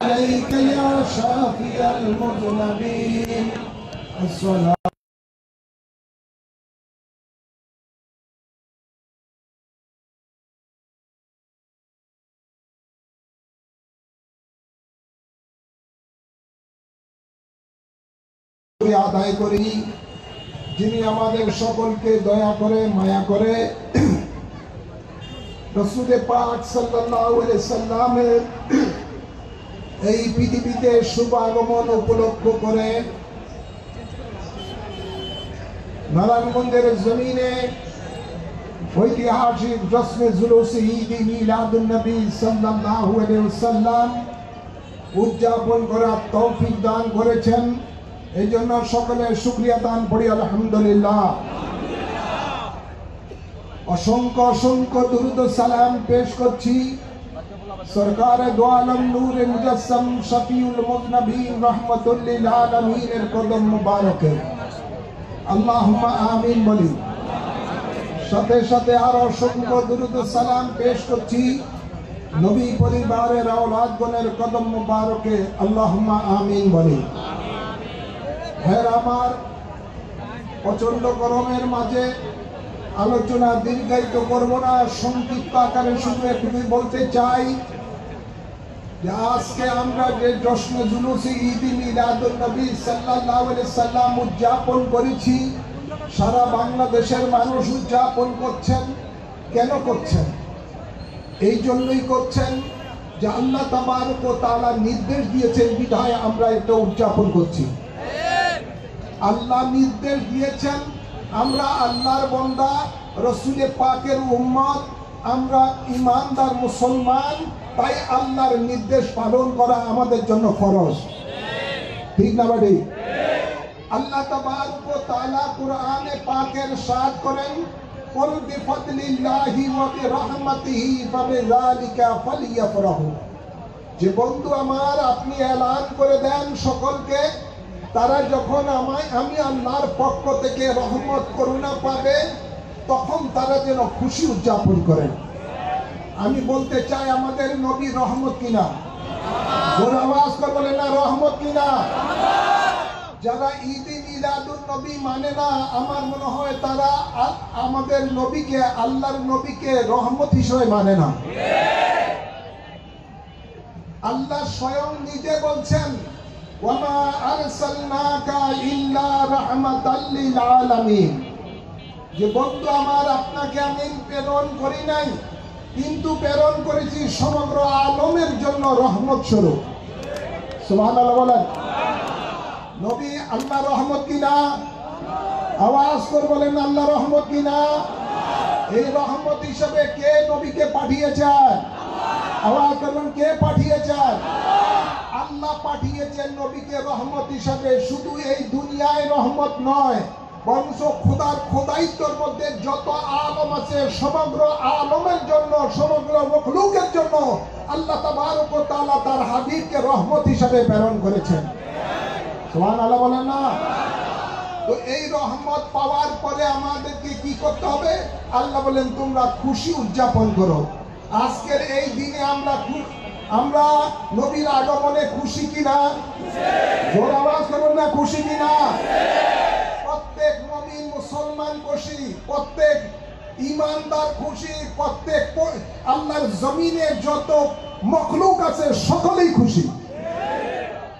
عليك يا شافي المذنبين الصلاة আদায় করি যিনি আমাদের সকলকে দয়া করে মায়া করে রাসূল পাক সাল্লাল্লাহু আলাইহি সাল্লামের এই পৃথিবীতে শুভ আগমন উপলক্ষ করে নারায়ণগঞ্জের জমিনে ঐতিহাসিক রসমে জুলুসে ঈদ মিলাদুন নবী সাল্লাল্লাহু আলাইহি ওয়াসাল্লাম উদযাপন করার তৌফিক দান করেছেন। এই জন্য সকলের শুকরিয়া দান করি আলহামদুলিল্লাহ। অসংখ্য অসংখ্য দুরূদ ও সালাম পেশ করছি সরকারে দো আলম নূরে মুজাসসাম শফিউল মুযনবিন রাহমাতুল লিল আলামিনের কদম মুবারকে আল্লাহুম্মা আমিন বলি। সাথে সাথে আরো অসংখ্য দুরূদ ও সালাম পেশ করছি নবী পরিবারের আওলাদগণের কদম মুবারকে আল্লাহুম্মা আমিন বলি। হ্যাঁ, আমার প্রচন্ড গরমের মাঝে আলোচনা দীর্ঘায়িত করব না, সংক্ষিপ্ত আকারে শুধু একটু বলতে চাই যে আজকে আমরা যে জশ্নে জুলুসে ঈদ মিলাদুন নবী সাল্লাল্লাহু আলাইহি সাল্লাম উদযাপন করেছি, সারা বাংলাদেশের মানুষ উদযাপন করছেন। কেন করছেন? এই জন্যই করছেন যে আল্লাহ তাবারক ওয়া তাআলা নির্দেশ দিয়েছেন বিধায় আমরা এটা উদযাপন করছি। আল্লাহ নির্দেশ দিয়েছেন, আমরা আল্লাহর বান্দা, রাসূল পাকের উম্মত, আমরা ঈমানদার মুসলমান, তাই আল্লাহর নির্দেশ পালন করা আমাদের জন্য ফরজ। ঠিক না ভাই? আল্লাহ তাবারক ওয়া তাআলা কুরআনে পাকে ইরশাদ করেন, কুল বিফাদলিল্লাহি ওয়া বিরহমাতিহি ফাবিযালিকা ফালইফরাহু। যে বন্ধু আমার, আপনি এলান করে দেন সকলকে, তারা যখন আমি আল্লাহর পক্ষ থেকে রহমত করুণা পাবে তখন তারা যেন খুশি উদযাপন করেন। আমি বলতে চাই আমাদের নবী রহমত কিনা? জোরে আওয়াজ করে বলেন না রহমত কিনা? যারা ঈদ মিলাদুন নবী মানে না, আমার মনে হয় তারা আমাদের নবীকে, আল্লাহর নবীকে রহমত হিসেবে মানে না। আল্লাহ স্বয়ং নিজে বলছেন, ওয়ামা আরসালনাকা ইল্লা রাহমাতাল লিল আলামিন। যে বন্ধু আমার, আপনাকে আমি প্রেরণ করি নাই, কিন্তু প্রেরণ করেছি সমগ্র আলমের জন্য রহমত স্বরূপ। সুবহানাল্লাহ বলেন। নবী আল্লাহ রহমত কিনা? আওয়াজ করে বলেন আল্লাহ রহমত কিনা? এই রহমত হিসেবে কে নবীকে পাঠিয়েছেন? আওয়াজ করবেন, কে পাঠিয়েছেন? আল্লাহ পাঠিয়েছেন নবীকে রহমত হিসাবে। শুধু এই দুনিয়ায় রহমত নয়, বরঞ্চ খোদার খোদাইত্বের মধ্যে যত আলম আছে সমগ্র আলমের জন্য, সমগ্র মখলুকের জন্য আল্লাহ তাবারক ওয়া তাআলা তার হাবিবকে রহমত হিসাবে প্রেরণ করেছেন। সুবহানাল্লাহ বলেন না? তো এই রহমত পাওয়ার পরে আমাদেরকে কি করতে হবে? আল্লাহ বলেন তোমরা খুশি উদযাপন করো। আজকের এই দিনে আমরা নবীর আগমনে খুশি কিনা? জোর আওয়াজ করুন না, খুশি কিনা? প্রত্যেক মুমিন মুসলমান খুশি, প্রত্যেক ঈমানদার খুশি, প্রত্যেক আল্লাহর জমিনে যত মখলুক আছে সকলেই খুশি।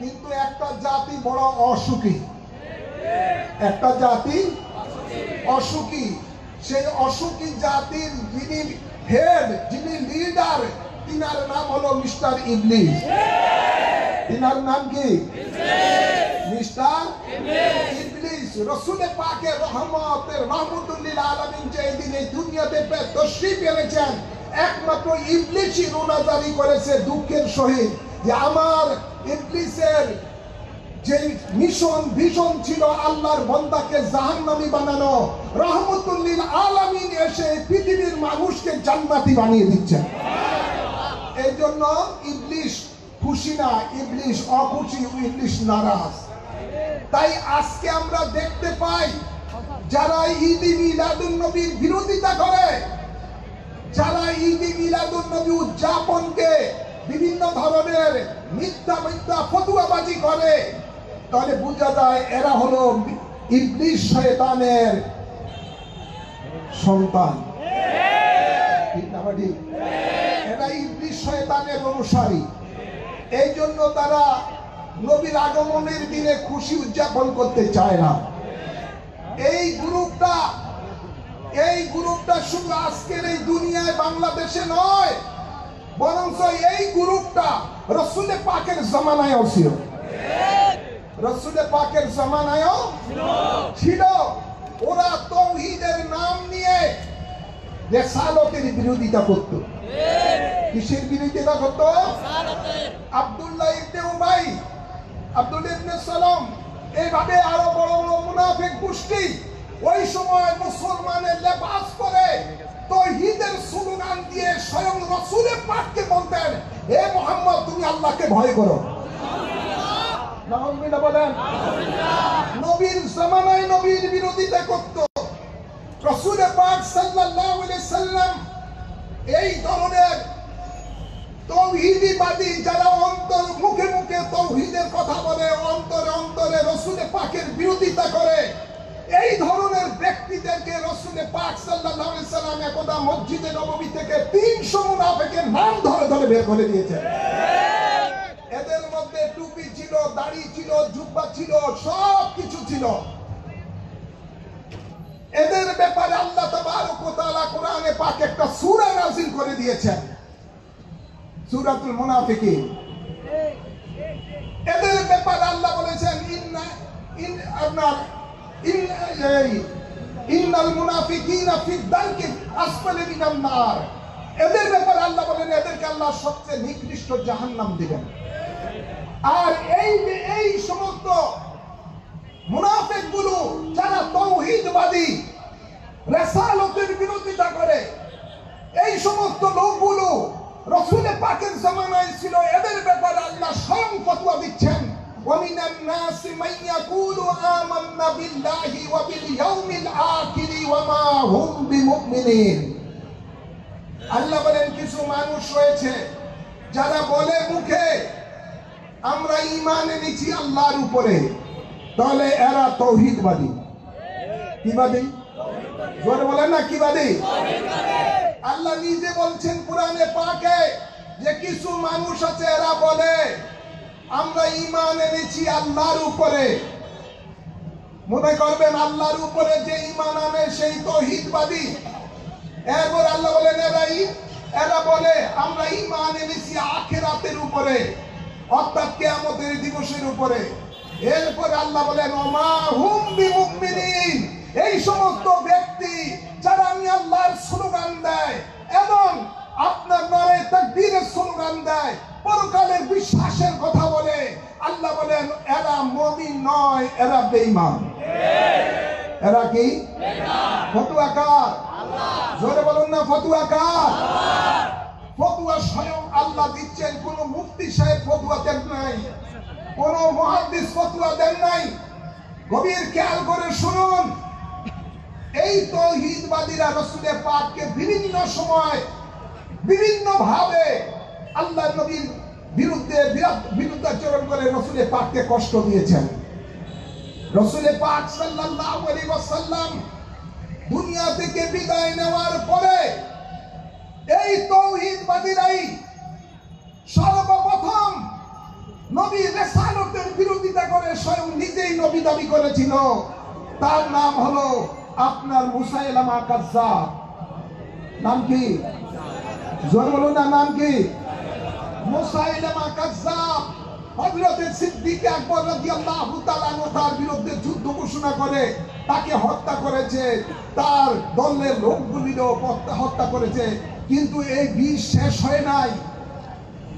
কিন্তু একটা জাতি বড় অসুখী, একটা জাতি অসুখী। সেই অসুখী জাতির যিনি হেড, যিনি লিডার, তিনার নাম হলো মিস্টার ইবলিস। তিনার নাম কি? মিস্টার ইবলিস। রাসূল পাকের রহমতুল লিল আলামিন যে দিন এই দুনিয়াতে তশরীফ এনেছেন, একমাত্র ইবলিসই রোনা জারি করেছে দুঃখের সহিত যে আমার ইবলিসের যে মিশন ভিশন ছিল আল্লাহর বান্দাকে জাহান্নামী বানানো, রহমতুল লিল আলামিন এসে পৃথিবীর মানুষকে জান্নাতি বানিয়ে দিচ্ছেন। এই জন্য ইবলিস খুশি না, ইবলিস অখুশি, ইবলিস নারাজ। তাই আজকে আমরা দেখতে পাই যারা ঈদ মিলাদুন নবীর বিরোধিতা করে, যারা ঈদ মিলাদুন নবী উদযাপনকে বিভিন্ন ধরনের মিথ্যা মিথ্যা ফতুয়াবাজি করে, তাহলে বোঝা যায় এরা হলো ইবলিস শয়তানের সন্তান। ঠিক না ঠিক? এরা ইবলিস শয়তানের অনুসারী। এই জন্য তারা নবীর আগমনের দিনে খুশি উদযাপন করতে চায় না। এই গ্রুপটা শুধু আজকের এই দুনিয়ায় বাংলাদেশে নয়, বরঞ্চ এই গ্রুপটা রাসূল পাকের জামানায়ও ছিল। রাসূল পাকের জামানায়ও ছিল। ওরা তাওহীদের নাম নিয়ে রিসালাতের বিরোধিতা করত। কিসের বিরোধিতা করত? আব্দুল্লাহ ইবনে উবাই, আব্দুল্লাহ ইবনে সালাম, এইভাবে আরো বড় বড় মুনাফিক গোষ্ঠী ওই সময় মুসলমানের লেবাস করে তাওহীদের স্লোগান দিয়ে স্বয়ং রাসূল পাককে বলতেন, হে মুহাম্মদ তুমি আল্লাহকে ভয় করো। নাউযুবিল্লাহ বলেন। নবীর জামানায় নবীর বিরোধিতা করত। রাসূল পাক সাল্লাল্লাহু আলাইহি সাল্লাম এই ধরনের তাওহীদবাদী যারা অন্তর মুখে মুখে তাওহীদের কথা বলে, অন্তরে অন্তরে রাসূল পাকের বিরোধিতা করে, এই ধরনের ব্যক্তিদেরকে রাসূল পাক সাল্লাল্লাহু আলাইহি সাল্লাম একদা মসজিদে নববী থেকে 300 মুনাফিকের নাম ধরে ধরে বের করে দিয়েছেন। এদের মধ্যে টুপি ছিল, দাড়ি ছিল, জুব্বা ছিল, সব কিছু ছিল। এদের ব্যাপারে আল্লাহ তাবারক ওয়া তাআলা কোরআনে পাক একটা সূরা নাযিল করে দিয়েছেন, সূরাতুল মুনাফিকিন। এদের ব্যাপারে আল্লাহ বলেছেন ইন্নাল মুনাফিকিনা ফি দারকি আসফালি মিনান নার। এদের ব্যাপারে আল্লাহ বলেন এদেরকে আল্লাহ সবচেয়ে নিকৃষ্ট জাহান্নাম দিবেন। আর এই সমস্ত মুনাফিকগুলো যারা তাওহীদবাদী, রিসালাতের বিরোধিতা করে, এই সমস্ত লোকগুলো রাসূল পাকের জামানায় ছিল। এদের ব্যাপারে আল্লাহ স্বয়ং ফতোয়া দিচ্ছেন, ওয়া মিনান নাসি মান ইয়াকুলু আমান্না বিল্লাহি ওয়া বিল ইয়াউমিল আখির ওয়া মা হুম বিমুমিনিন। আল্লাহ বলেন কিছু মানুষ রয়েছে যারা বলে মুখে আমরা ঈমান এনেছি আল্লাহর উপরে, তাহলে এরা তাওহীদবাদী। কিবাদী? জোরে বলেন না, কিবাদী? আল্লাহ নিজে বলছেন কোরআনে পাকে যে কিছু মানুষ আছে এরা বলে আমরা ঈমান এনেছি আল্লাহর উপরে। মনে করবেন আল্লাহর উপরে যে ঈমান আনে সেই তাওহীদবাদী। এরপর আল্লাহ বলেন এরা বলে আমরা ঈমান এনেছি আখিরাতের উপরে, অর্থাৎ কিয়ামতের দিবসের উপরে। এরপর আল্লাহ বলেন ওমা হুম বিমুমিনিন। এই সমস্ত ব্যক্তি যারা আমি আল্লাহর স্লোগান দেয় এবং আপনার নারে তাকবীরের স্লোগান দেয়, পরকালের বিশ্বাসের কথা বলে, আল্লাহ বলেন এরা মুমিন নয়, এরা বেঈমান। এরা কি? ফতোয়া কার? জোরে বলুন না, ফতোয়া কার? ফতোয়া স্বয়ং আল্লাহ দিচ্ছেন। কোন মুফতি সাহেব ফতোয়া দেন নাই, কোন মুহাদ্দিস ফতোয়া দেন নাই। গভীর খেয়াল করে শুনুন, এই তাওহীদবাদীরা রাসূল পাককে বিভিন্ন সময় বিভিন্ন ভাবে আল্লাহর নবীর বিরুদ্ধে বিরুদ্ধাচরণ করে রাসূল পাককে কষ্ট দিয়েছেন। রাসূল পাক সাল্লাল্লাহু আলাইহি ওয়াসাল্লাম দুনিয়া থেকে বিদায় নেওয়ার পরে এই তাওহীদবাদীরাই সর্বপ্রথম নবীর রিসালাতের বিরোধিতা করে স্বয়ং নিজেই নবী দাবি করেছিল। তার নাম হলো আপনার মুসাইলামা কাজ্জাব। নাম কি? জোরে বলুন না, নাম কি? মুসাইলামা কাজ্জাব। হযরত সিদ্দিক আকবর রাদিয়াল্লাহু তাআলা তার বিরুদ্ধে যুদ্ধ ঘোষণা করে তাকে হত্যা করেছে, তার দলের লোকগুলিও হত্যা করেছে। কিন্তু এই বিষ শেষ হয় নাই,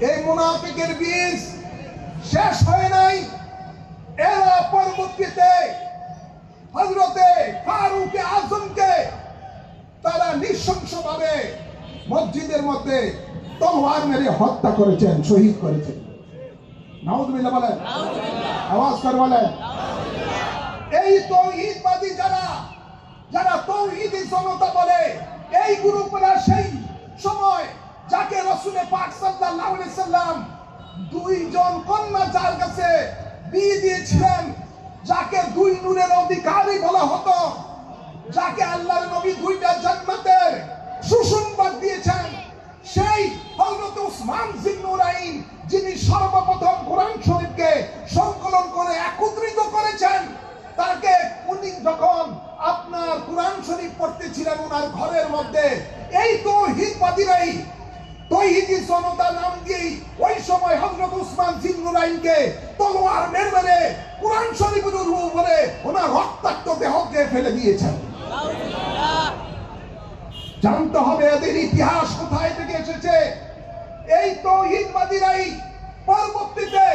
এই মুনাফিকের বিষ শেষ হয় নাই। এরা পরবর্তীতে হযরতে ফারুক আজমকে তারা নৃশংসভাবে মসজিদের মধ্যে তলোয়ার মেরে হত্যা করেছেন, শহীদ করেছেন। নাউযুবিল্লাহ বলেন, আওয়াজ করে বলেন। এই তাওহীদবাদী যারা তাওহীদি জনতা বলে, এই গ্রুপরা সেই সময় যাকে রাসূল পাক সাল্লাল্লাহু আলাইহি সাল্লাম দুইজন কন্যা যার কাছে বিয়ে দিয়েছিলেন, যাকে দুই নূরের অধিকারী বলা হতো, যাকে আল্লাহর নবী দুইটা জান্নাতের সুসংবাদ দিয়েছেন, সেই হযরত উসমান জিন্নুরাইন, যিনি সর্বপ্রথম কোরআন শরীফকে সংকলন করে একত্রিত করেছেন, তাকে উনি যখন আপনার কোরআন শরীফ পড়তেছিলেন ওনার ঘরের মধ্যে, এই তাওহীদবাদীরাই তৌহিদি জনতা নাম দিয়ে ওই সময় হযরত উসমান জিন্নুরাইনকে তলোয়ার মেরে কোরআন শরীফের উপরে ওনার রক্তাক্ত দেহকে ফেলে দিয়েছেন। জানতে হবে এদের ইতিহাস কোথায় থেকে এসেছে। এই তাওহীদবাদীরাই পরবর্তীতে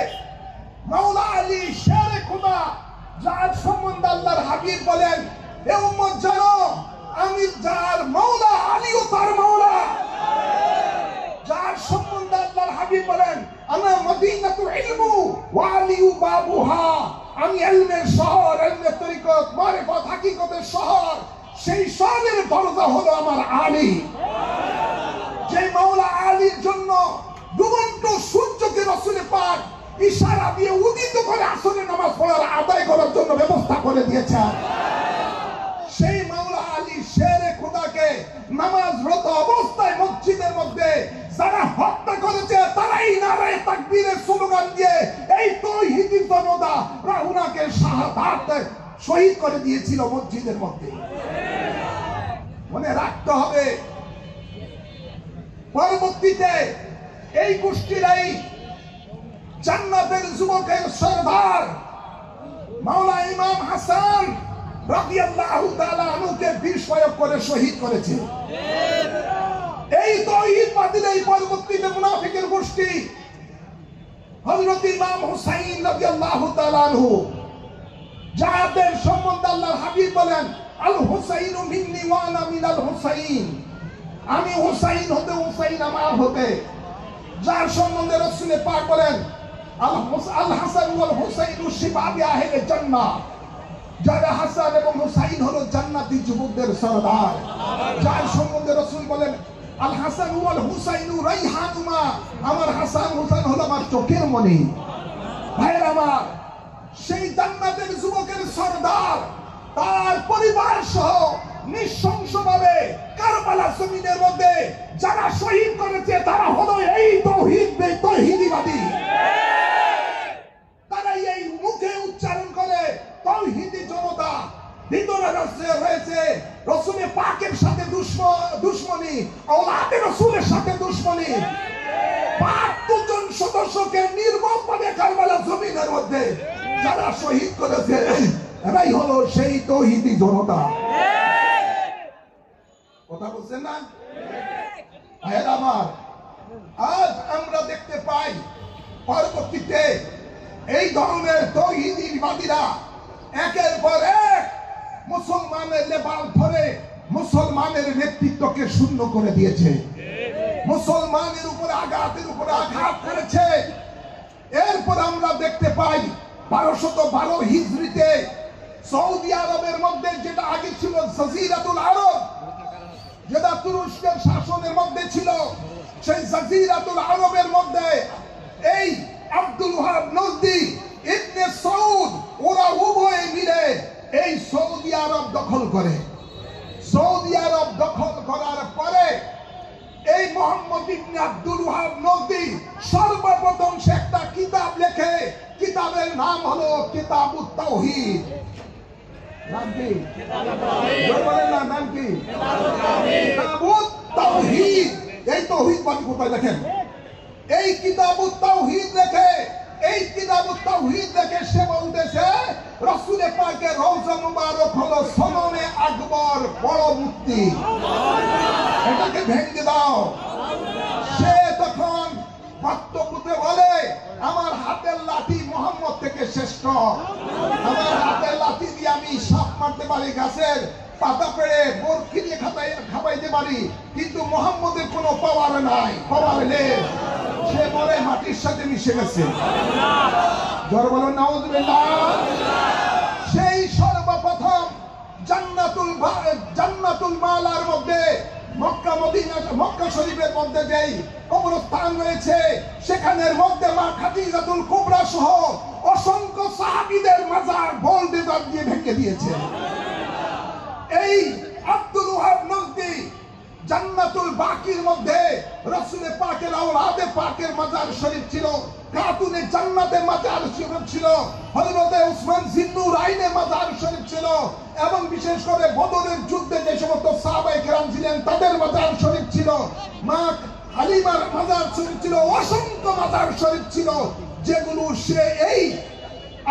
মাওলা আলী শেরে খোদা, যার সম্বন্ধে আল্লাহর হাবিব বলেন, হে উম্মত জানো আমি যার মাওলা আলীও তার মাওলা। যার সম্বন্ধে আল্লাহর হাবিব বলেন, আনা মদিনাতুল ইলমু ওয়া আলিউ বাবুহা, আমি ইলমের শহর, ইলমের তরিকত, মারিফত, হাকিকতের শহর, সেই শহরের দরজা হলো আমার আলী। যে মাওলা আলীর জন্য ডুবন্ত সূর্যকে রাসূল পাক ইশারা দিয়ে উদিত করে আসরের নামাজ পড়ার আদায় করার জন্য ব্যবস্থা করে দিয়েছেন। সেই মাওলা আলী শেরে খোদাকে নামাজরত অবস্থায় মসজিদের মধ্যে যারা হত্যা করেছে, তারাই নারায়ে তাকবীরের স্লোগান দিয়ে এই তাওহীদি জনতা উনাকে শাহাদাত শহীদ করে দিয়েছিল মসজিদের মধ্যে। মনে রাখতে হবে, পরবর্তীতে এই গোষ্ঠীরাই জান্নাতের যুবকের সরদার মাওলা ইমাম হাসান রাদিয়াল্লাহু তাআলা আনহুকে বিষ প্রয়োগ করে শহীদ করেছে। এই তাওহীদবাদীরা এই পরবর্তীতে মুনাফিকের গোষ্ঠী হযরত ইমাম হুসাইন রাদিয়াল্লাহু তাআলা আনহু, যাদের সম্বন্ধে আল্লাহর হাবিব বলেন, আল হুসাইনু মিন্নি ওয়া আনা মিনাল হুসাইন, আমি হুসাইন হতে হুসাইন আমার হতে। যার সম্বন্ধে রাসূল পাক বলেন, আল হাসান ওয়াল হুসাইনু শিবাবি আহলে জান্নাহ, যারা হাসান এবং হুসাইন হলো জান্নাতি যুবকদের সরদার। যার সম্বন্ধে রাসূল বলেন, আল হাসান ওয়াল হুসাইনু রাইহানুমা, আমার হাসান হুসাইন হলো আমার চোখের মণি। ভাইরা আমার, সেই জান্নাতের যুবকের সরদার তার পরিবার সহ নিঃশংসভাবে কারবালা জমিনের মধ্যে যারা শহীদ করেছে, তারা হলো এই তাওহীদবাদী। তারা এই মুখে উচ্চারণ করে তাওহীদি জনতা, ভিতরে রয়েছে রাসূল পাকের সাথে দুশমনি, আওলাদে রাসূলের সাথে দুশমনি। ৭২ জন সদস্যকে নির্মমভাবে কারবালা জমিনের মধ্যে যারা শহীদ করেছে, এরাই হলো সেই তাওহীদি জনতা। কথা বলছেন না ভাইয়েরা আমার? আজ আমরা দেখতে পাই পরবর্তীতে এই ধরনের তাওহীদবাদীরা একের পর এক মুসলমানের লেবাল ধরে মুসলমানের নেতৃত্বকে শূন্য করে দিয়েছে, মুসলমানের উপরে আঘাতের উপরে আঘাত করেছে। এরপর আমরা দেখতে পাই ১২১২ হিজরিতে সৌদি আরবের মধ্যে, যেটা আগে ছিল জাজিরাতুল আরব, যেটা তুরস্কের শাসনের মধ্যে ছিল, সেই জাজিরাতুল আরবের মধ্যে এই আব্দুল ওয়াহাব নজদি, ইবনে সৌদ, ওরা উভয়ে মিলে এই সৌদি আরব দখল করে। সৌদি আরব দখল করার পরে এই মোহাম্মদ ইবনে আব্দুল ওয়াহাব নজদি সর্বপ্রথম সে একটা কিতাব লেখে। কিতাবের নাম হলো কিতাবুত তাওহীদ। নাম কি? বলেন না, নাম কি? কিতাবুত তাওহীদ। এই তাওহীদবাদী কোথায় দেখেন? এই কিতাবুত তাওহীদ লেখে। এই কিতাবুত তাওহীদ লেখে সে বলতেছে রাসূল পাকের রওজা মুবারক হলো সননে আকবর, বড় মূর্তি, এটাকে ভেঙে দাও। সে তখন বক্তব্যতে বলে, আমার হাতের লাঠি মুহাম্মদ থেকে শ্রেষ্ঠ, আমার হাতের লাঠি দিয়ে আমি সাপ মারতে পারি, গাছের পাতা পেড়ে বরফি দিয়ে খাবাইতে পারি, কিন্তু মুহাম্মদের কোনো পাওয়ার নাই, পাওয়ার নেই। সে বলে মাটির সাথে মিশে গেছে। জোরে বলুন নাউযুবিল্লাহ। সেই সর্বপ্রথম জান্নাতুল মালার মধ্যে মক্কা শরীফের মধ্যে যেই কবরস্থান রয়েছে, সেখানের মধ্যে মা খাদিজাতুল কুবরা সহ অসংখ্য সাহাবীদের মাজার বোল্ডেজার দিয়ে ভেঙে দিয়েছে। এই আব্দুল ওয়াহাব নজদি জান্নাতুল বাকির মধ্যে রাসূল পাকের আওলাদে পাকের মাজার শরীফ ছিল, খাতুনে জান্নাতে মাজার শরীফ ছিল, হযরতে উসমান জিন্নুরাইনে মাজার শরীফ ছিল, এবং বিশেষ করে বদরের যুদ্ধে যে সমস্ত সাহাবায়ে কেরাম ছিলেন তাদের মাজার শরীফ ছিল, মা হালিমার মাজার শরীফ ছিল, অসংখ্য মাজার শরীফ ছিল, যেগুলো সে এই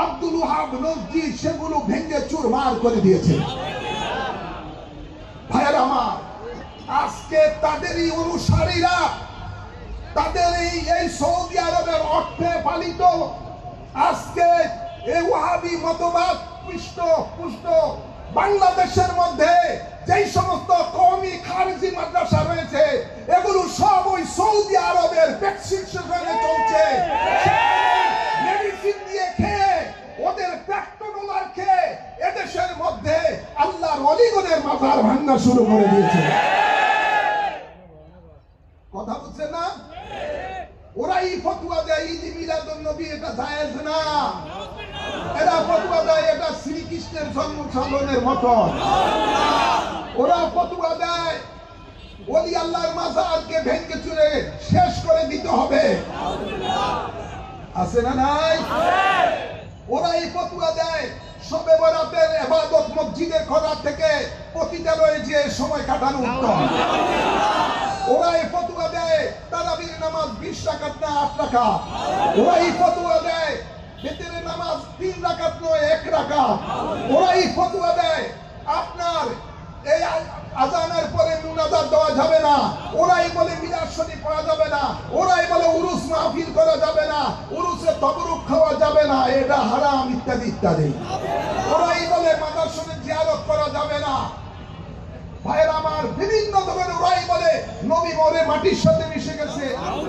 আব্দুল ওয়াহাব নজদি সেগুলো ভেঙে চুরমার করে দিয়েছে। ভাইয়েরা আমার, আজকে তাদেরই অনুসারীরা তাদের এই সৌদি আরবের অর্থে পালিত আজকে এই ওয়াহাবি মতবাদ পুষ্ট বাংলাদেশের মধ্যে যেই সমস্ত কওমি খারিজি মাদ্রাসা রয়েছে, এগুলো সব ওই সৌদি আরবের প্রেসক্রিপশনে চলছে। মেডিসিন দিয়ে খেয়ে ওদের পেট্রোডলার খেয়ে এদেশের মধ্যে আল্লাহর ওলিগণের মাজার ভাঙা শুরু করে দিয়েছে। কথা বুঝছেন না? ওরাই ফতোয়া দেয় ঈদ মিলাদুন নবী এটা জায়েজ না, এরা ফতোয়া দেয় এটা শ্রীকৃষ্ণের জন্ম সাধনের মতো, ওরা ফতোয়া দেয় ওলি আল্লাহর মাজারকে ভেঙে চুরে শেষ করে দিতে হবে। আছে না নাই? ওরা এই ফতোয়া দেয় শবে বরাতের ইবাদত মসজিদে করার থেকে পতিতালয়ে যে সময় কাটানো উত্তম। ওরা এই ফতোয়া দেয় তারাবির নামাজ 20 রাকাত না 8 রাকাত। ওরা এই ফতোয়া দেয় ভিতরের নামাজ 3 রাকাত নয় 1 রাকাত। ওরা এই ফতোয়া দেয় আপনার এই আজানের পরে মুনাজাত দেওয়া যাবে না। ওরাই বলে মিলাদ শরীফ পড়া যাবে না। ওরাই বলে উরুস মাহফিল করা যাবে না, উরুসে তবরুক খাওয়া যাবে না, এটা হারাম ইত্যাদি ইত্যাদি। ওরাই বলে মাজার শরীফ জিয়ারত করা যাবে না। ভাইয়েরা আমার, বিভিন্ন ধরনের ওরাই বলে নবী মরে মাটির সাথে মিশে গেছে।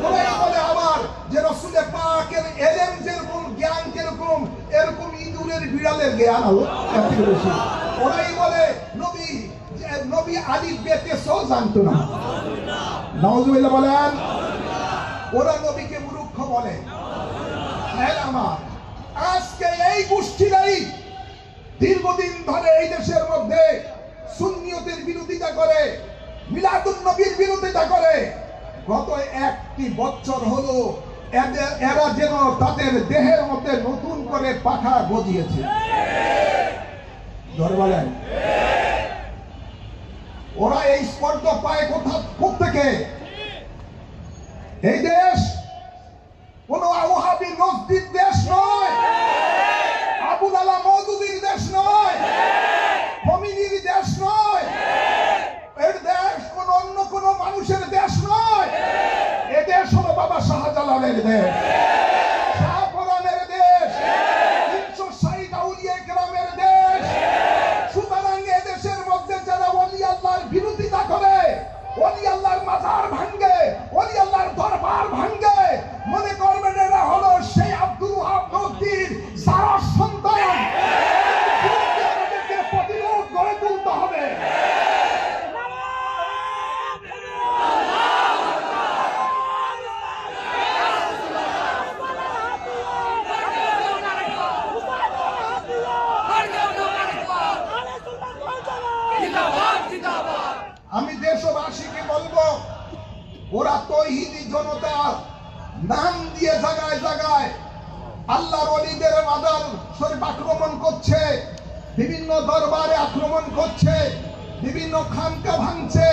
ওরাই বলে আবার যে রাসূল পাকের ইলম যেরকম জ্ঞান যেরকম এরকম ইঁদুরের বিড়ালের জ্ঞান হলো এত বেশি। ওরাই বলে নবী আলিফ বেতে সও জানতো না। নাউজুবিল্লাহ বলেন। ওরা নবীকে মূর্খ বলে। ভাইয়েরা আমার, আজকে এই গোষ্ঠীরাই দীর্ঘদিন ধরে এই দেশের মধ্যে সুন্নিয়তের বিরোধিতা করে, মিলাদুন নবীর বিরোধিতা করে। গত 1 বছর হলো এরা যেন তাদের দেহের মধ্যে নতুন করে পাখা গজিয়েছে। ধরে বলেন, ওরা এই স্পর্ধ পায় কোত্থেকে? এই দেশ কোন ওয়াহাবি নজদির দেশ নয়, আবুল আলা মওদুদির দেশ নয়, ফমিনির দেশ নয়, এর দেশ কোন অন্য কোন মানুষের দেশ নয়। এ দেশ হলো বাবা শাহজালালের দেশ, শাহপরানের দেশ, 360 আউলিয়া কেরামের দেশ। সুতরাং এ দেশের মধ্যে যারা ওলি আল্লাহর বিরোধিতা করে, ওলি আল্লাহর মাজার ভাঙে, ওলি আল্লাহর দরবার ভাঙে, মনে করবেন এরা হলো সেই আব্দুল ওয়াহাব নজদির যারা সন্তান। প্রতিরোধ গড়ে তুলতে হবে। আমি দেশবাসীকে বলবো, ওরা তৌহিদি জনতা নাম দিয়ে জায়গায় জায়গায় আল্লাহর ওলিদের মাজার শরীফ আক্রমণ করছে, বিভিন্ন দরবারে আক্রমণ করছে, বিভিন্ন খানকা ভাঙছে।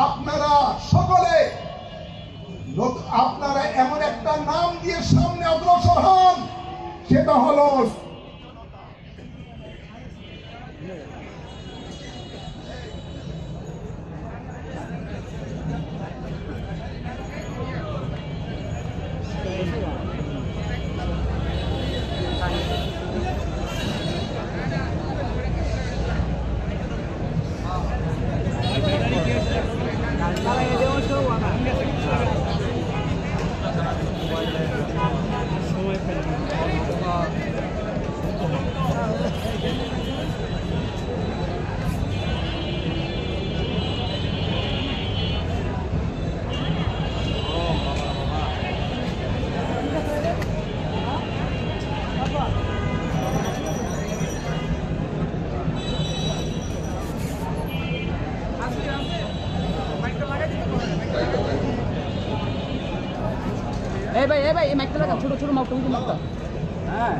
আপনারা সকলে আপনারা এমন একটা নাম দিয়ে সামনে অগ্রসর হন, সেটা হলো ভাই এই মাইকটা লাগা, ছোট ছোট মাপটা উঠে মাপটা। হ্যাঁ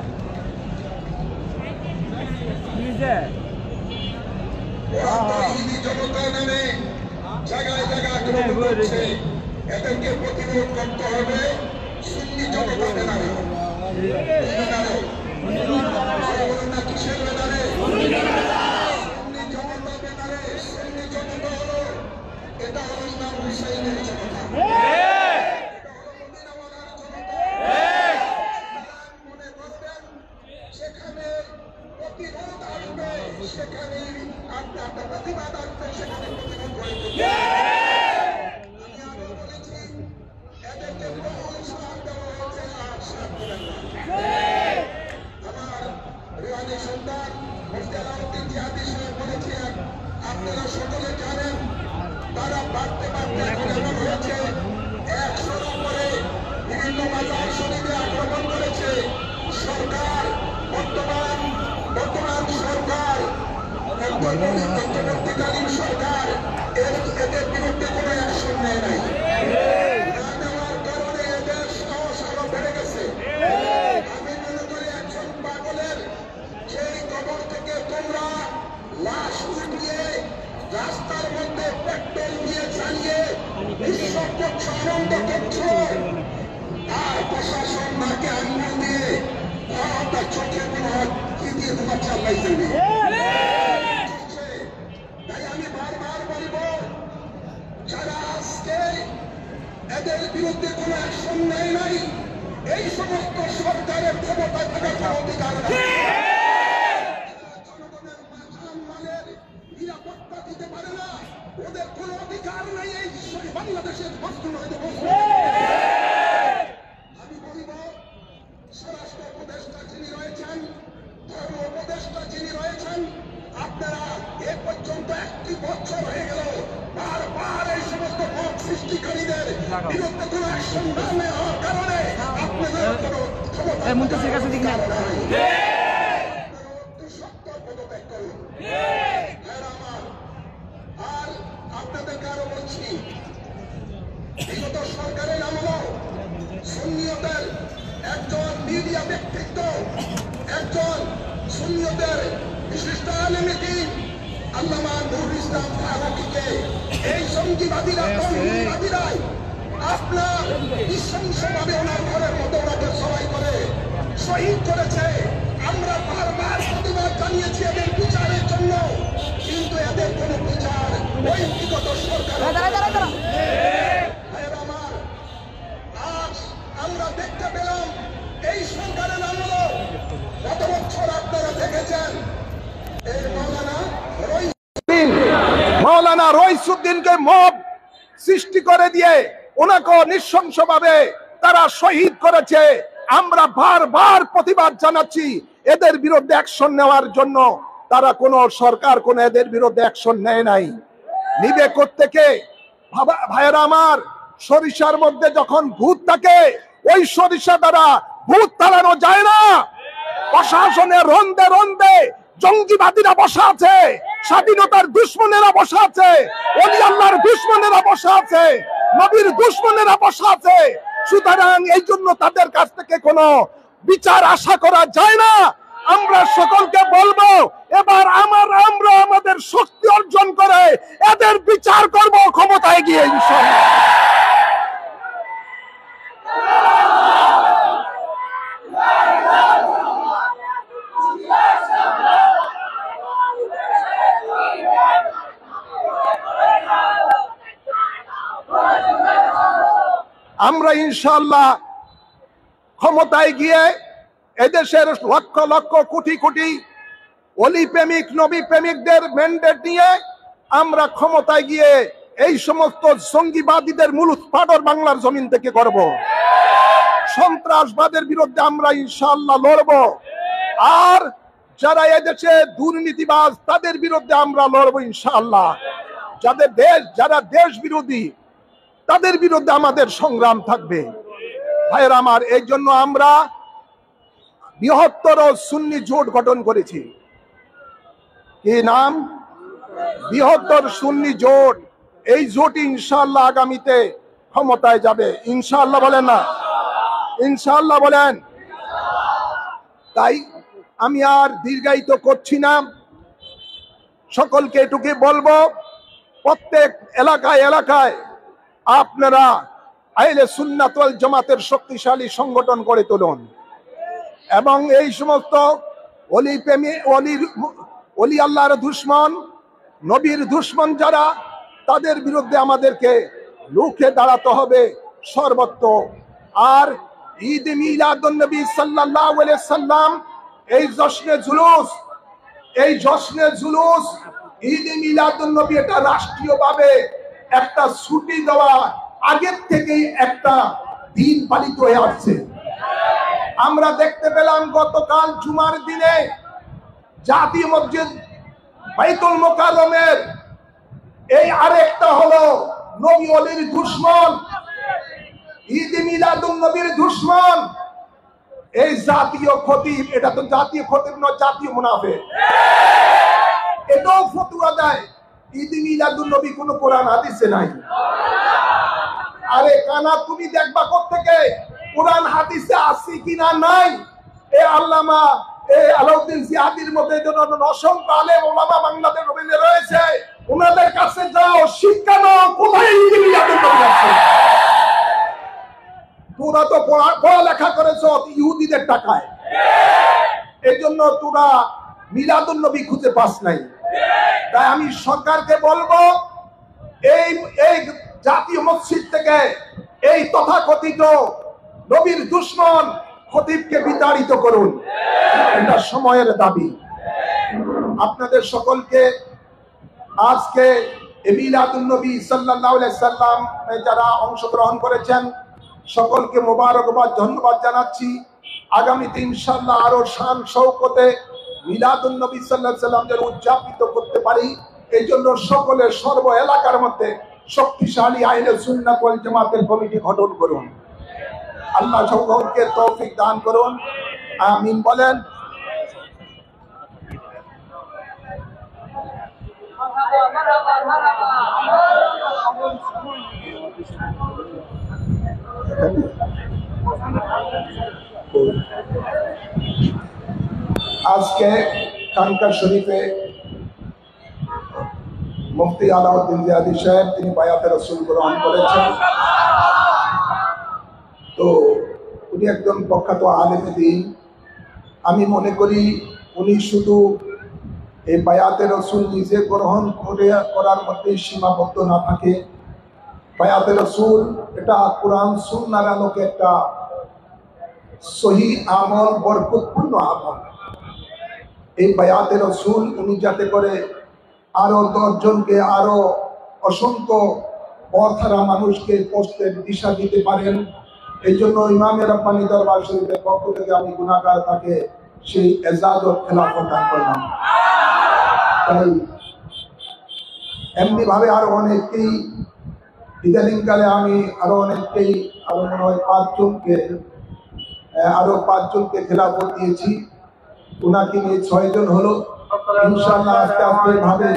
কি যে জায়গায় জায়গায় আক্রমণ করছে, এদেরকে প্রতিরোধ করতে হবে। সুন্নি জনতা ব্যানারে কিসের ব্যানারে? সুন্নি জনতা ব্যানারে। সুন্নি জনতা হলো, এটা হলো ইমাম হুসাইনের জনতা, মনে করবেন সেখানে প্রতিরোধ আসবে, সেখানে আপনার প্রতিবাদ আসবে, সেখানে প্রতিরোধ করে তুলবে। আমি আগে বলেছি এদেরকে বহু সাথ দেওয়া হয়েছে, আর সাথ দেবেন না। আমার রুহানি সন্তান মুফতি আলাউদ্দিন জিহাদি সাহেব বলেছেন, আপনারা সকলে জানেন তারা বাড়তে বাড়তে এখন এমন হয়েছে 100-র উপরে বিভিন্ন মাজার শরীফে আক্রমণ করেছে। সরকার বর্তমান সরকার, অন্তর্বর্তীকালীন সরকার এদের বিরুদ্ধে কোনো অ্যাকশন নেয় নাই। না নেওয়ার কারণে এদের সাহস আরো বেড়ে গেছে। আমি মনে করি একজন পাগলের সেই কবর থেকে তোমরা লাশ উঠিয়ে রাস্তার মধ্যে পেট্রোল দিয়ে চালিয়ে উৎসব করছো, আনন্দ করছো, আর প্রশাসন নাকে আঙুল দিয়ে তার চোখে মনে হয় কি দিয়ে তোমার চাল্লাই দেবে। তাই আমি বারবার বলব, যারা আজকে এদের বিরুদ্ধে কোনো অ্যাকশন নেয় নাই, এই সমস্ত সরকারের ক্ষমতায় থাকার কোনো অধিকার নেই। জনগণের মালের নিরাপত্তা দিতে পারে না, ওদের কোনো অধিকার নেই এই বাংলাদেশের বস্তু হইতে বসে। আমি বলব, স্বরাষ্ট্র উপদেষ্টা যিনি রয়েছেন, ধর্ম উপদেষ্টা যিনি রয়েছেন, আপনারা এ পর্যন্ত 1 বছর হয়ে গেল বারবার এই সমস্ত মত সৃষ্টিকারীদের বিরুদ্ধে কোনো অ্যাকশন না নেওয়ার কারণে আপনাদের কোনো পদত্যাগ করুন। আর আপনাদেরকে আরো বলছি, বিগত সরকারের আমলে সুন্নিয়তের একজন মিডিয়া ব্যক্তিত্ব, একজন সুন্নিয়তের বিশিষ্ট আলেমে দ্বীন আল্লামা নুরুল ইসলাম ফারুকীকে এই জঙ্গিবাদীরা আপনার নৃশংসভাবে ওনার ঘরের মতো ওনাকে সবাই করে শহীদ করেছে। আমরা বারবার প্রতিবাদ জানিয়েছি এদের বিচারের জন্য, কিন্তু এদের কোনো বিচার ওই বিগত সরকার। আজ আমরা দেখতে পেলাম এই সরকারের আমল, গত বছর আপনারা দেখেছেন এই মৌলানা রইসুদ্দিনকে মব সৃষ্টি করে দিয়ে ওনাকে নৃশংসভাবে তারা শহীদ করেছে। আমরা বারবার প্রতিবাদ জানাচ্ছি এদের বিরুদ্ধে অ্যাকশন নেওয়ার জন্য। তারা কোন সরকার কোন এদের বিরুদ্ধে অ্যাকশন নেয় নাই। নিবে কোত্থেকে? ভাইয়েরা আমার, সরিষার মধ্যে যখন ভূত থাকে ওই সরিষা দ্বারা ভূত তাড়ানো যায় না। প্রশাসনের রন্দে রন্দে জঙ্গিবাদীরা বসা আছে, স্বাধীনতার দুশ্মনেরা বসা আছে, ওলি আল্লাহর দুশ্মনেরা বসা আছে, নবীর দুশ্মনেরা বসা আছে। সুতরাং এই জন্য তাদের কাছ থেকে কোনো বিচার আশা করা যায় না। আমরা সকলকে বলবো, এবার আমরা আমাদের শক্তি অর্জন করে এদের বিচার করব ক্ষমতায় গিয়ে ইনশাআল্লাহ। আমরা ইনশাআল্লাহ ক্ষমতায় গিয়ে এদেশের লক্ষ লক্ষ কোটি কোটি অলি প্রেমিক নবী প্রেমিকদের ম্যান্ডেট নিয়ে আমরা ক্ষমতায় গিয়ে এই সমস্ত জঙ্গিবাদীদের মূলোৎপাটন বাংলার জমিন থেকে করব। সন্ত্রাসবাদের বিরুদ্ধে আমরা ইনশাআল্লাহ লড়ব। আর যারা এদেশে দুর্নীতিবাজ তাদের বিরুদ্ধে আমরা লড়ব ইনশাআল্লাহ। যারা দেশ বিরোধী তাদের বিরুদ্ধে আমাদের সংগ্রাম থাকবে। ভাইয়েরা আমার, এই জন্য আমরা বৃহত্তর সুন্নি জোট গঠন করেছি। কি নাম? বৃহত্তর সুন্নি জোট। এই জোট ইনশাআল্লাহ আগামীতে ক্ষমতায় যাবে ইনশাআল্লাহ। বলেন না? ইনশাআল্লাহ বলেন। তাই আমি আর দীর্ঘায়িত করছি না, সকলকে এটুকুই বলবো, প্রত্যেক এলাকায় এলাকায় আপনারা আহলে সুন্নাত ওয়াল জামাতের শক্তিশালী সংগঠন করে তুলুন এবং এই সমস্ত ওলি প্রেমী ওলি আল্লাহর দুশমন, নবীর দুশমন যারা, তাদের বিরুদ্ধে আমাদেরকে রুখে দাঁড়াতে হবে সর্বত্র। আর ঈদ মিলাদুন নবী সাল্লাল্লাহু আলাইহি সাল্লাম এই জশ্নে জুলুস ঈদ মিলাদুন নবী, এটা রাষ্ট্রীয়ভাবে একটা ছুটি দেওয়া আগের থেকেই একটা দিন পালিত হয়ে আসছে। আমরা দেখতে পেলাম গতকাল জুমার দিনে জাতীয় মসজিদ বাইতুল মুকাররমের এই আরেকটা হলো নবী ওলির দুশমন, ঈদ মিলাদুন নবীর দুশমন, এই জাতীয় খতিব, এটা তো জাতীয় খতিব নয়, জাতীয় মুনাফিক। এটাও ফতোয়া দেয় ঈদ মিলাদুন নবী কোন কোরআন হাদিসে নাই। আরে কানা, তুমি দেখবা কোত্থেকে কোরআন হাদিসে আছে কিনা নাই। এ আল্লামা আলাউদ্দিন জিহাদির মধ্যে অসংখ্য আলেম ওলামা বাংলাদেশ রবীন্দ্র রয়েছে, ওনাদের কাছে যাও, শিক্ষা নাও, কোথায় ঈদ মিলাদুন নবী আছে। তোরা তো পড়ালেখা করেছ ইহুদিদের টাকায়, এই জন্য তোরা মিলাদুন নবী খুঁজে পাস নাই। তাই আমি সরকারকে বলবো, এই জাতীয় মসজিদ থেকে এই তথাকথিত নবীর দুশমন খতিবকে বিতাড়িত করুন, এটা সময়ের দাবি। আপনাদের সকলকে আজকে মিলাদুন নবী সাল্লাল্লাহু আলাইহি সাল্লাম যারা অংশগ্রহণ করেছেন, সকলকে মোবারকবাদ, ধন্যবাদ জানাচ্ছি। আগামীতে ইনশাআল্লাহ আরো শান শৌকতে মিলাদুন নবী সাল্লাল্লাহু আলাইহি সাল্লাম যেন উদযাপিত করতে পারি, এই জন্য সকলের সর্ব এলাকার মধ্যে শক্তিশালী আহলে সুন্নাত ওয়াল জামাতের কমিটি গঠন করুন। আল্লাহ সকলকে তৌফিক দান করুন, আমিন বলেন। আজকে খানকা শরীফে মুফতি আলাউদ্দিন জিহাদি সাহেব তিনি বায়াতে রাসূল গ্রহণ করেছেন। তো উনি একজন প্রখ্যাত আলেম দ্বীন। আমি মনে করি উনি শুধু এই বায়াতে রাসূল নিজে গ্রহণ করার মধ্যেই সীমাবদ্ধ না থাকে। বায়াতে রাসূল এটা কোরআন সুন্নাহর আলোকে একটা সহি আমল, বরকতপূর্ণ আমল। এই বায়াতে রাসূল উনি যাতে করে আরো 10 জনকে, আরো অসংখ্য পথহারা মানুষকে পথের দিশা দিতে পারেন, এই জন্য ইমামে রাব্বানী দরবার শরীফের পক্ষ থেকে আমি গুনাহগার তাকে সেই এজাজত খেলাফত দান করলাম। তাই এমনি ভাবে আরো অনেককেই ইদানিংকালে আমি আরো অনেককেই মনে হয় 5 জনকে খেলাফত দিয়েছি। উনাকে নিয়ে 6 জন হলো। ইনশাআল্লাহ আস্তে আস্তে ভাবে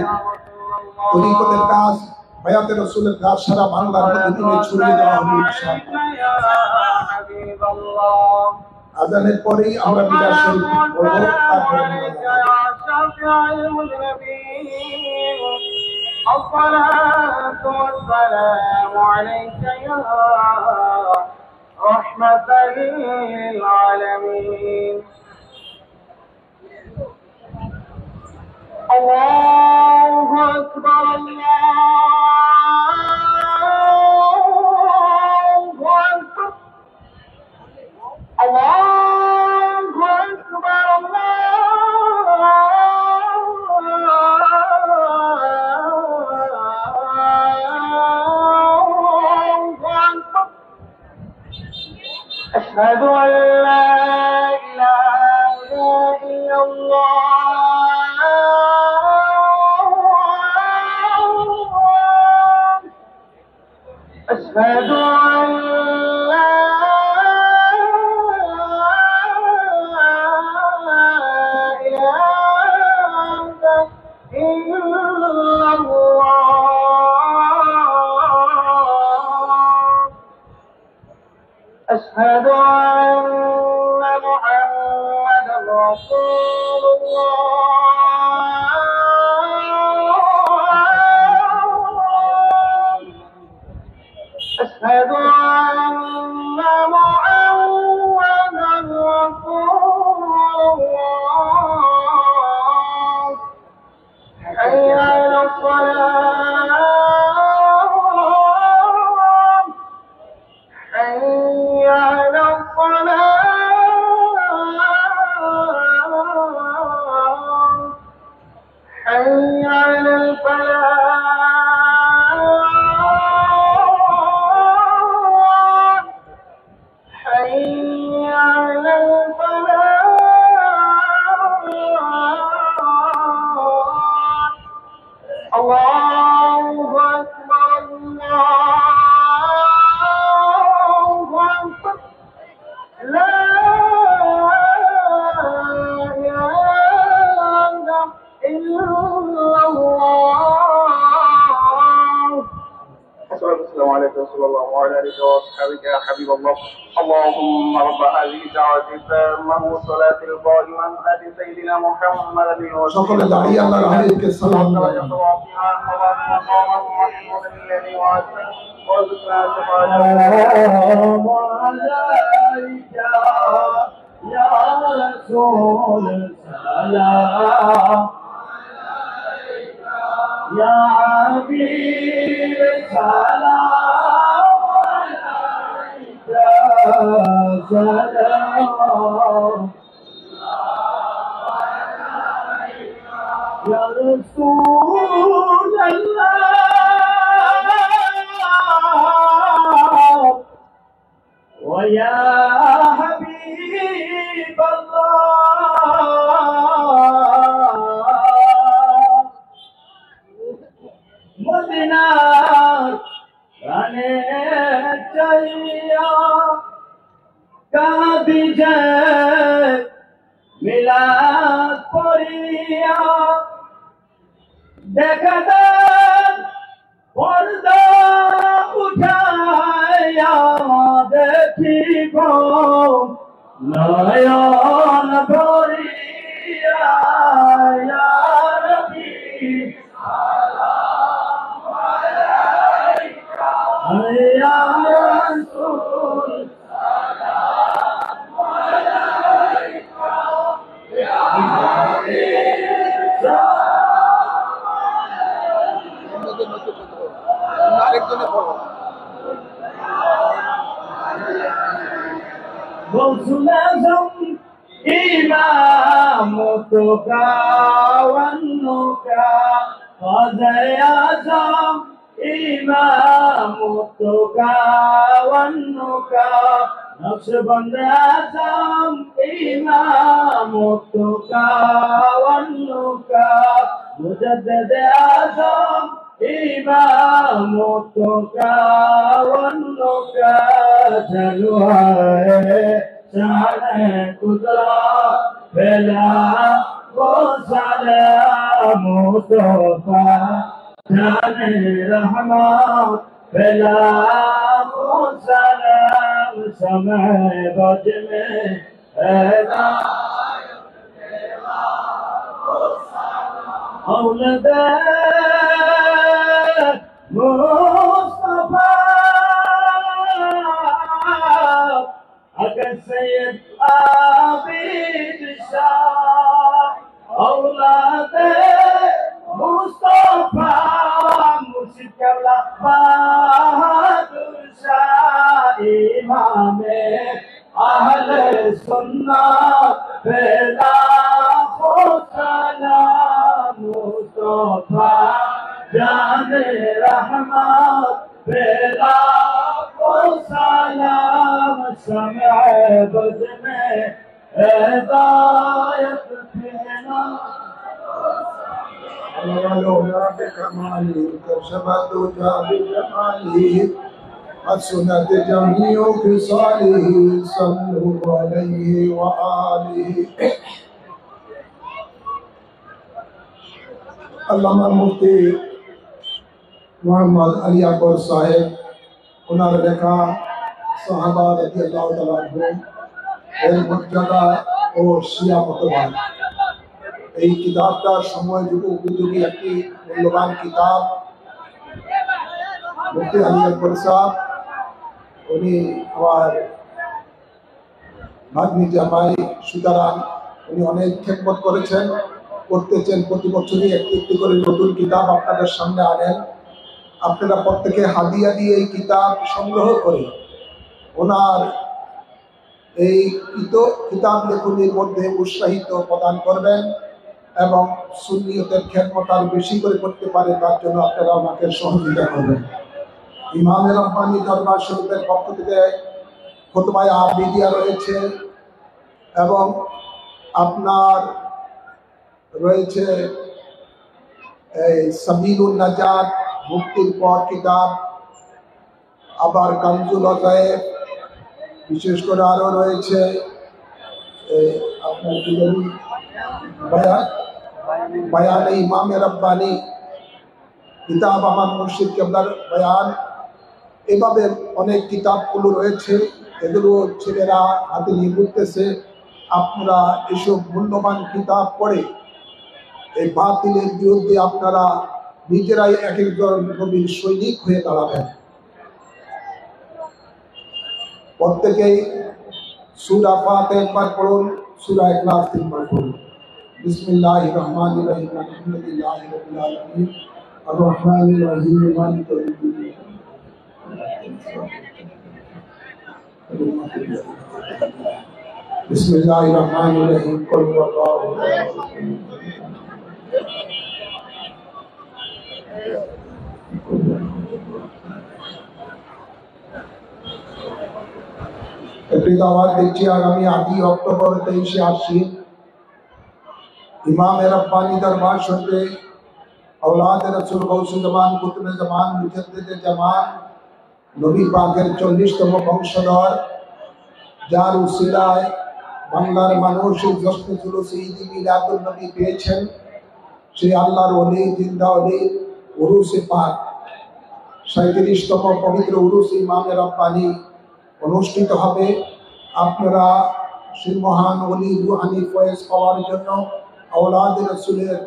তরিকতের কাজ, বায়াতে রাসূলের কাজ সারা বাংলার মধ্যে দিনে ছড়িয়ে দেওয়া হবে ইনশাআল্লাহ। আজানের পরেই আমরা বিদায় শরীফ পড়ব, তারপরে الصلاة والسلام عليك يا رحمة للعالمين. الله أكبر الله أكبر الله أكبر أشهد أن لا إله إلا الله أشهد أن لا إله إلا الله أشهد أن حي على الصلاة حي على الصلاة حي على الفلاح حي على الفلاح الله أكبر الله أكبر لا إله إلا الله. السلام عليكم ورحمة الله وعلى آله وأصحابه يا حبيب الله. اللهم رب هذه الدعوة التامة والصلاة القائمة آت سيدنا محمد সকলে দাঁড়িয়ে আল্লাহর হাবিবকে সালাম জানান। يا رسول سلام يا حبيب سلام عليك سلام يا رسول الله ويا حبيب الله مدينة رانے چلیا کبھی جے ملا پڑیا دیکھتا پردہ اٹھایا دیکھی کو نایان بھریا یا ربی يا رسول سلام عليك يا حبيب غوث الأعظم إمامتك والنكا قاضي أعظم إمامتك والنكا نقشبند أعظم إمامتك والنكا مجدد أعظم إمامتك والنكا جلوه شان قدرة بلا وسلام مصطفى جان رحمت بلا سلام سمع بج میں اولد مصطفى اگر سید عابد شاہ اولاد مصطفى مرشد کرلا بہادر شاہ امام اہل سنت بلا سلام مصطفى جان رحمت بلا سلام سمع بد میں ہدایت دینا كشفت بجماله حسنت جميع خصاله صلوا عليه وآله আল্লামা মুফতি মোহাম্মদ আলী আকবর সাহেব ওনার লেখা সাহাবা রাদিয়াল্লাহু তাআলা আনহু এর মর্যাদা ও শিয়া মতবাদ এই কিতাবটা সময় যুগ উপযোগী একটি মূল্যবান কিতাব মুফতি আলী আকবর সাহেব উনি আমার ভাগ্নি জামাই সুতরাং উনি অনেক খেদমত করেছেন করতেছেন, প্রতি বছরই একটি একটি করে নতুন কিতাব আপনাদের সামনে আনেন। আপনারা প্রত্যেকে হাদিয়া দিয়ে এই কিতাব সংগ্রহ করে ওনার এই কিতাব লেখনির মধ্যে উৎসাহিত প্রদান করবেন এবং সুন্নিয়তের খেদমত আর বেশি করে করতে পারে তার জন্য আপনারা আমাকে সহযোগিতা করবেন। ইমামে রব্বানী দরবার শরীফের পক্ষ থেকে খুতবায়ে আবিদিয়া রয়েছে এবং আপনার রয়েছে এই সাবিলুন নাজাত মুক্তির পর কিতাব, আবার কানজুল ওয়াজায়েব, বিশেষ করে আরো রয়েছে আপনার কি বলি বয়ানে ইমামে রব্বানী কিতাব, আমার মুর্শিদ কেবলার বয়ান, এভাবে অনেক কিতাবগুলো রয়েছে। এগুলো ছেলেরা হাতে নিয়ে ঘুরতেছে। আপনারা এসব মূল্যবান কিতাব পড়ে এই বাতিলের বিরুদ্ধে আপনারা নিজেরাই এক একজন নবীর সৈনিক হয়ে দাঁড়াবেন। প্রত্যেকেই সূরা ফাতিহা একবার পড়ুন, সূরা ইখলাস তিনবার পড়ুন। বিসমিল্লাহির রহমানির রহিম, আলহামদুলিল্লাহি রাব্বিল আলামিন, আর রহমানির রহিম, মালিকি ইয়াউমিদ্দিন। বিসমিল্লাহির রহমানির রহিম, কুল হুয়াল্লাহু আহাদ। একটি দাওয়াত দিচ্ছি, আগামী 8 অক্টোবর 23শে আশ্বিন ইমামে রব্বানী দরবার শরীফে औलाद रसूल गौসুল জামান কুতুবে জামান মুজাদ্দিদে জামান নবী পাকের 40তম বংশধর, যার উসিলায় বাংলার মানুষ জশ্নে জুলুসে ঈদ মিলাদুন নবী পেয়েছেন, সেই আল্লাহর ওলি জিন্দা ওলি উরুসে পাক 37তম পবিত্র উরুস ইমামে রব্বানী অনুষ্ঠিত হবে। আপনারা সেই মহান ওলি রুহানি ফয়েজ পাওয়ার জন্য, औलाद রসুলের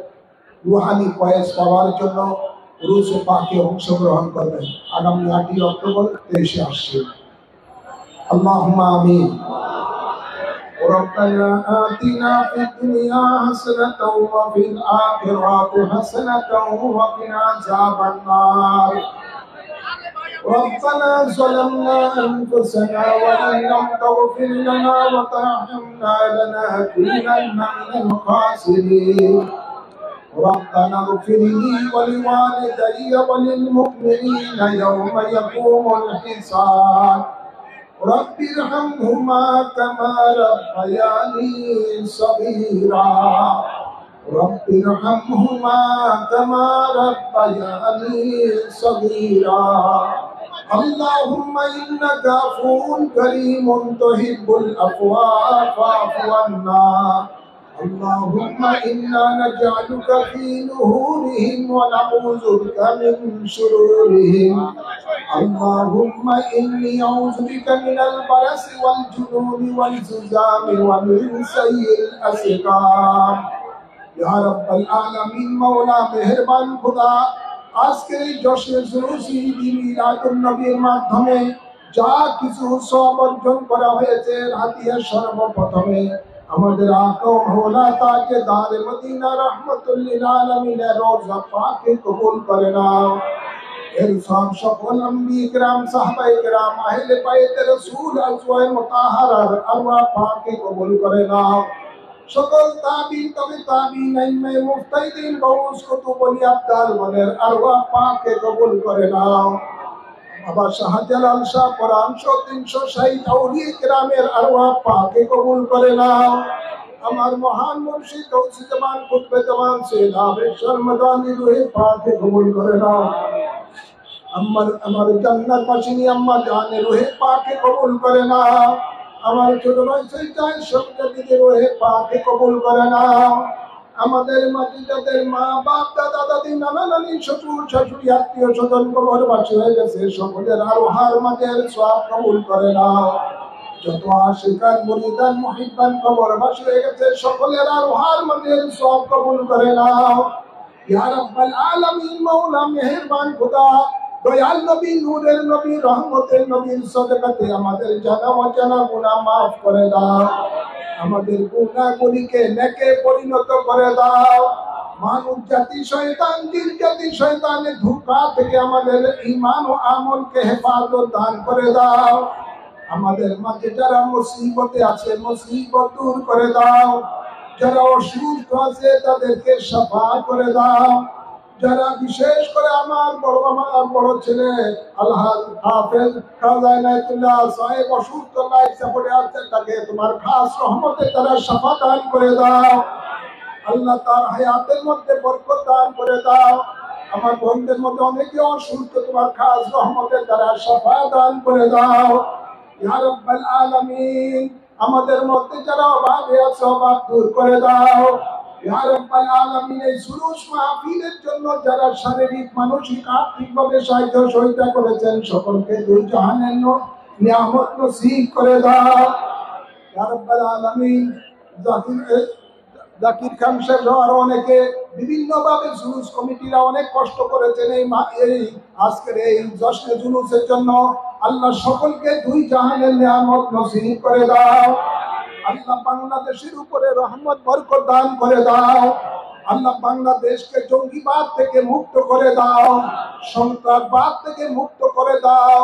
রুহানি ফয়েজ পাওয়ার জন্য উরুসে পাকে অংশগ্রহণ করবেন আগামী 8 অক্টোবর 23শে আশ্বিন। আল্লাহুম্মা আমিন। ربنا آتنا في الدنيا حسنة وفي الآخرة حسنة وقنا عذاب النار. ربنا ظلمنا أنفسنا وإن لم تغفر لنا وترحمنا لنكونن من الخاسرين. ربنا اغفر لي ولوالدي وللمؤمنين يوم يقوم الحساب. رب ارحمهما كما ربياني صغيرا. رب ارحمهما كما ربياني صغيرا. اللهم إنك عفو كريم تحب العفو فاعف عنا. اللهم إنا نجعلك في نهورهم ونعوذ بك من شرورهم. اللهم إني أعوذ بك من البرص والجنون والزكام ومن سيء الأسقام. या रब्बल आलमीन, मौला मेहरबान खुदा, আজকের এই জশ্নে জুলুসে ঈদ মিলাদুন নবীর মাধ্যমে যা কিছু সওয়াব অর্জন করা হয়েছে, হাদিয়া সর্বপ্রথমে আমাদের আকা মাওলা তাজদার মদিনা রাহমাতুল লিল আলামিনের রওজা পাকে কবুল করে নাও। এর সকল আম্বিয়া কিরাম, সাহাবায়ে কিরাম, আহলে বাইতে রাসূল আজওয়ায়ে মুতাহহারার আরওয়াহ পাকে কবুল করে নাও। সকল তাবিঈন, তবে তাবিঈন, আইম্মায়ে মুজতাহিদিন, গাউস, কুতুব, ওলি, আবদাল গণের আরওয়াহ পাকে কবুল করে নাও। বাবা শাহজালাল শাহ কোরআন 360 আউলিয়া কিরামের আরওয়াহ পাকে কবুল করে নাও। আমার মহান মুর্শিদ গৌসে জামান কুতুবে জামান সৈয়দ আবেশ্বর মাদানী রূহে পাকে কবুল করে নাও। আমার জান্নাত বাসিনী আম্মা জানের রূহে পাকে কবুল করে নাও। আমার ছোট ভাই সৈয়দ শমসুদ্দিনের রূহে পাকে কবুল করে নাও। আমাদের মাঝে যাদের মা বাপ, দাদা দাদি, নানা নানি, শ্বশুর শাশুড়ি, আত্মীয় স্বজন কবরবাসী হয়ে গেছে, সকলের আরোহার মাঝের সওয়াব কবুল করে নাও। যত আশিকান, মুরিদান, মুহিব্বান কবরবাসী হয়ে গেছে, সকলের আরোহার মাঝের সওয়াব কবুল করে নাও। ইয়া রাব্বাল আলামিন, মাওলা মেহেরবান খোদা, দয়াল নবী, নূরের নবী, রহমতের নবীর সদকাতে আমাদের জানা অজানা গুনাহ মাফ করে দাও। আমাদের গুনাহগুলিকে নেকে পরিণত করে দাও। মানব জাতি শয়তান, জিন জাতি শয়তানের ধোঁকা থেকে আমাদের ঈমান ও আমলকে হেফাজত দান করে দাও। আমাদের মাঝে যারা মুসিবতে আছে মুসিবত দূর করে দাও। যারা অসুস্থ আছে তাদেরকে শিফা করে দাও। যারা বিশেষ করে আমার বড় ছেলে আলহাজ হাফেজ কাজী ইনায়েতুল্লাহ সাহেব অসুস্থ লাইফ সাপোর্টে আছে, তাকে তোমার খাস রহমতে তারা শিফা দান করে দাও। আল্লাহ তার হায়াতের মধ্যে বরকত দান করে দাও। আমার বন্ধুদের মধ্যে অনেকে অসুস্থ, তোমার খাস রহমতের দ্বারা শিফা দান করে দাও। ইয়া রাব্বাল আলামিন, আমাদের মধ্যে যারা অভাবে আছে অভাব দূর করে দাও। ইয়া রাব্বাল আলামিন, এই সুরুজ মাহফিলের জন্য যারা শারীরিক মানসিক আর্থিকভাবে সাহায্য সহযোগিতা করেছেন সকলকে দুই জাহানের নিয়ামত নসিব করে দাও। ইয়া রাব্বাল আলামিন, জাকির খান সাহেব আরো অনেকে বিভিন্ন ভাবে জুলুস কমিটিরা অনেক কষ্ট করেছেন এই আজকের এই জশ্নে জুলুসের জন্য। আল্লাহ সকলকে দুই জাহানের নিয়ামত নসিব করে দাও। আল্লাহ বাংলাদেশের উপরে রহমত বরকত দান করে দাও। আল্লাহ বাংলাদেশকে জঙ্গিবাদ থেকে মুক্ত করে দাও, সন্ত্রাসবাদ থেকে মুক্ত করে দাও।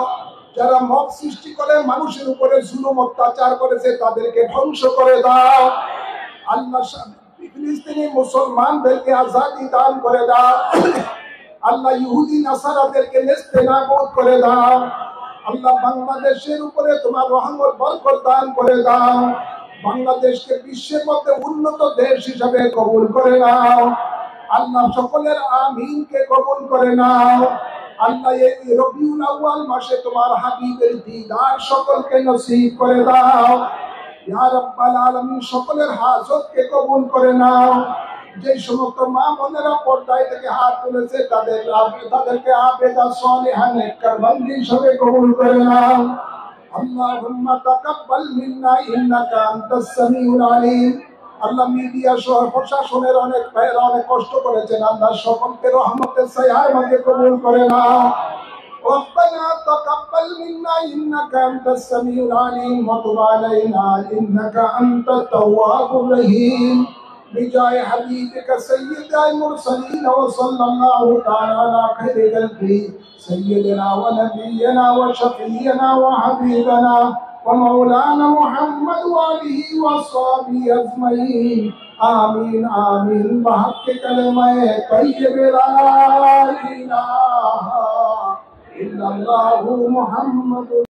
যারা মব সৃষ্টি করে মানুষের উপরে জুলুম অত্যাচার করেছে তাদেরকে ধ্বংস করে দাও। আল্লাহ ফিলিস্তিনি মুসলমানদেরকে আজাদি দান করে দাও। আল্লাহ ইহুদি নাসারাদেরকে নেস্তেনাবুদ করে দাও। আল্লাহ বাংলাদেশের উপরে তোমার রহমত বরকত দান করে দাও। বাংলাদেশকে বিশ্বের মধ্যে উন্নত দেশ হিসাবে কবুল করে নাও। আল্লাহ সকলের আমিনকে কবুল করে নাও। আল্লাহ এই রবিউল আউয়াল মাসে তোমার হাবিবের দিদার সকলকে নসিব করে দাও। ইয়া রাব্বাল আলামিন, সকলের হাজতকে কবুল করে নাও। যে সমস্ত মা বোনেরা পর্দায় থেকে হাত তুলেছে তাদেরকে আবেদা সালিহা নেককার বান্দি হিসেবে কবুল করে নাও। আল্লাহুম্মা তাকাব্বাল মিন্না ইন্নাকা আনতাস সামিউল আলিম। আল্লাহ মিডিয়া সহ প্রশাসনের অনেক ভাইয়েরা অনেক কষ্ট করেছেন, আল্লাহ সকলকে রহমতের ছায়ার মধ্যে কবুল করে নাও। ربنا تقبل منا إنك أنت السميع العليم وتب علينا إنك أنت التواب الرحيم بجاه حبيبك سيد المرسلين وصلى الله تعالى على خير خلقه سيدنا ونبينا وشفينا وحبيبنا ومولانا محمد وآله وصحبه أجمعين آمين آمين بحق كلمة طيب لا إله إلا الله محمد